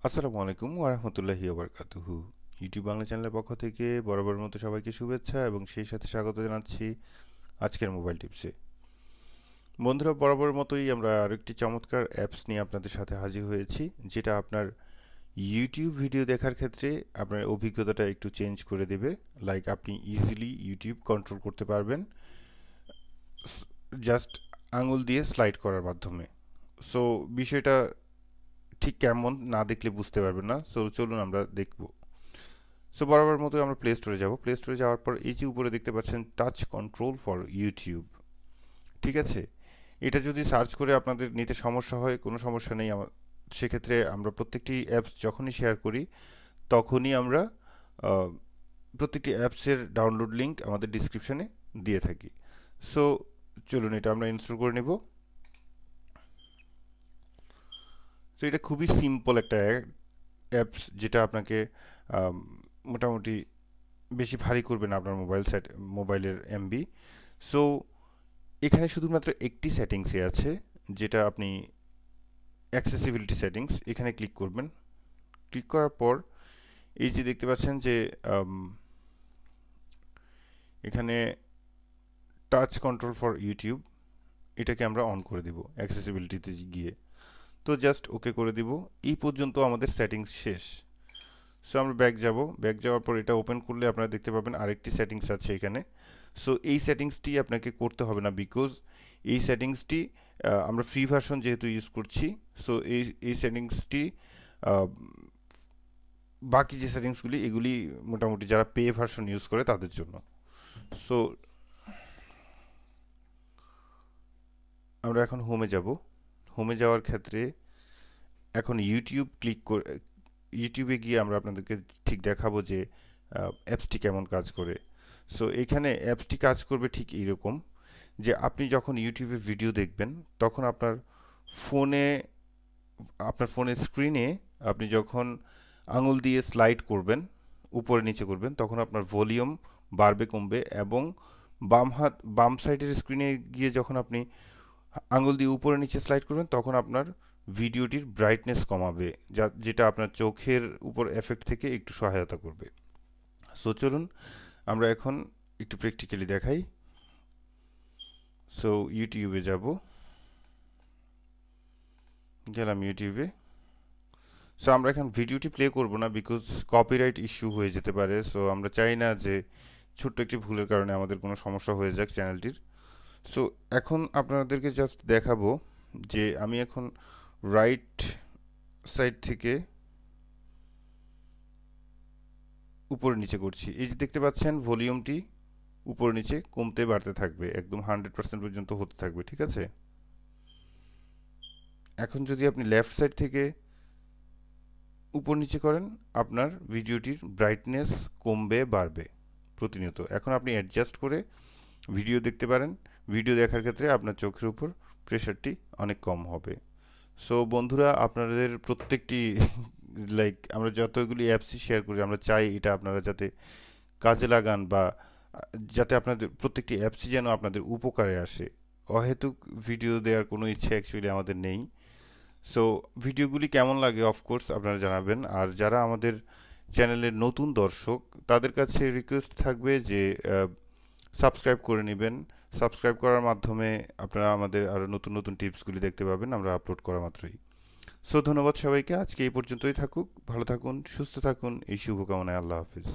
আসসালামু আলাইকুম ওয়া রাহমাতুল্লাহি ওয়া বারাকাতুহু। ইউটিউব বাংলা চ্যানেলের পক্ষ থেকে বরাবরের মতো সবাইকে শুভেচ্ছা এবং সেই সাথে স্বাগত জানাচ্ছি আজকের মোবাইল টিপসে। বন্ধুরা, বরাবরের মতোই আমরা আরেকটি চমৎকার অ্যাপস নিয়ে আপনাদের সাথে হাজির হয়েছি, যেটা আপনার ইউটিউব ভিডিও দেখার ক্ষেত্রে আপনার অভিজ্ঞতাটা একটু চেঞ্জ করে দেবে। লাইক আপনি ইজিলি ইউটিউব কন্ট্রোল করতে পারবেন জাস্ট আঙুল দিয়ে স্লাইড করার মাধ্যমে। সো বিষয়টা ঠিক কেমন না দেখলে বুঝতে পারবেন না। সো চলুন আমরা দেখব। সো বরাবর মতো আমরা প্লে স্টোরে যাব। প্লে স্টোরে যাওয়ার পর এই যে উপরে দেখতে পাচ্ছেন টাচ কন্ট্রোল ফর ইউটিউব, ঠিক আছে? এটা যদি সার্চ করে আপনাদের নিতে সমস্যা হয়, কোনো সমস্যা নেই। সেক্ষেত্রে আমরা প্রত্যেকটি অ্যাপস যখনই শেয়ার করি তখনই আমরা আহ, প্রত্যেকটি অ্যাপসের ডাউনলোড লিঙ্ক আমাদের ডিসক্রিপশনে দিয়ে থাকি। সো চলুন এটা আমরা ইনস্টল করে নেব। তো এটা খুবই সিম্পল একটা অ্যাপস, যেটা আপনাকে আম, মোটামুটি বেশি ভারী করবে না আপনার মোবাইলের এমবি। সো এখানে শুধুমাত্র একটি সেটিংসে আছে, যেটা আপনি অ্যাক্সেসিবিলিটি সেটিংস, এখানে ক্লিক করবেন। ক্লিক করার পর এই যে দেখতে পাচ্ছেন যে আম, এখানে টাচ কন্ট্রোল ফর ইউটিউব, এটাকে আমরা অন করে দিব অ্যাক্সেসিবিলিটিতে গিয়ে। তো জাস্ট ওকে করে দিব। এই পর্যন্ত আমাদের সেটিংস শেষ। সো আমরা ব্যাক যাব। ব্যাক যাওয়ার পর এটা ওপেন করলে আপনারা দেখতে পাবেন আরেকটি সেটিংস আছে এখানে। সো এই সেটিংসটি আপনাকে করতে হবে না, বিকজ এই সেটিংসটি আমরা ফ্রি ভার্সন যেহেতু ইউজ করছি। সো এই সেটিংসটি বাকি যে সেটিংসগুলি এগুলি মোটামুটি যারা পে ভার্সন ইউজ করে তাদের জন্য। সো আমরা এখন হোমে যাব। হোমে যাওয়ার ক্ষেত্রে এখন ইউটিউবে গিয়ে আমরা আপনাদেরকে ঠিক দেখাবো যে অ্যাপসটি কেমন কাজ করে। সো এখানে অ্যাপসটি কাজ করবে ঠিক এইরকম, যে আপনি যখন ইউটিউবে ভিডিও দেখবেন তখন ফোনে আপনার ফোনের স্ক্রিনে আপনি যখন আঙুল দিয়ে স্লাইড করবেন, উপরে নিচে করবেন, তখন আপনার ভলিউম বাড়বে কমবে, এবং বাম সাইডের স্ক্রিনে গিয়ে যখন আপনি আঙুল দিয়ে উপরে নিচে স্লাইড করবেন তখন আপনার ভিডিওটির ব্রাইটনেস কমাবে, যেটা আপনার চোখের উপর এফেক্ট থেকে একটু সহায়তা করবে। সো চলুন আমরা এখন একটু প্র্যাকটিক্যালি দেখাই। সো ইউটিউবে যাব, গেলাম ইউটিউবে। সো আমরা এখন ভিডিওটি প্লে করব না, বিকজ কপিরাইট ইস্যু হয়ে যেতে পারে। সো আমরা চাই না যে ছোট্ট একটি ভুলের কারণে আমাদের কোনো সমস্যা হয়ে যাক চ্যানেলটির। সো এখন আপনাদেরকে জাস্ট দেখাবো যে আমি এখন রাইট সাইড থেকে উপরে নিচে করছি। এই যে দেখতে পাচ্ছেন ভলিউমটি উপরে নিচে কমতে বাড়তে থাকবে, একদম 100% পর্যন্ত হতে থাকবে, ঠিক আছে? এখন যদি আপনি লেফট সাইড থেকে উপর নিচে করেন, আপনার ভিডিওটির ব্রাইটনেস কমবে বাড়বে প্রতিনিয়ত। এখন আপনি অ্যাডজাস্ট করে ভিডিও দেখতে পারেন। ভিডিও দেখার ক্ষেত্রে আপনার চোখের উপর প্রেশারটি অনেক কম হবে। সো বন্ধুরা, আপনাদের প্রত্যেকটি আমরা যতগুলি অ্যাপসই শেয়ার করি, আমরা চাই এটা আপনারা যাতে কাজে লাগান, বা যাতে আপনাদের প্রত্যেকটি অ্যাপসই যেন আপনাদের উপকারে আসে। অহেতুক ভিডিও দেওয়ার কোনো ইচ্ছে অ্যাকচুয়ালি আমাদের নেই। সো ভিডিওগুলি কেমন লাগে অফকোর্স আপনারা জানাবেন। আর যারা আমাদের চ্যানেলের নতুন দর্শক, তাদের কাছে রিকোয়েস্ট থাকবে যে সাবস্ক্রাইব করে নেবেন। সাবস্ক্রাইব করার মাধ্যমে আপনারা আমাদের আরও নতুন নতুন টিপসগুলি দেখতে পাবেন আমরা আপলোড করা মাত্রই। সো ধন্যবাদ সবাইকে। আজকে এই পর্যন্তই থাকুক। ভালো থাকুন, সুস্থ থাকুন, এই শুভকামনায়। আল্লাহ হাফিজ।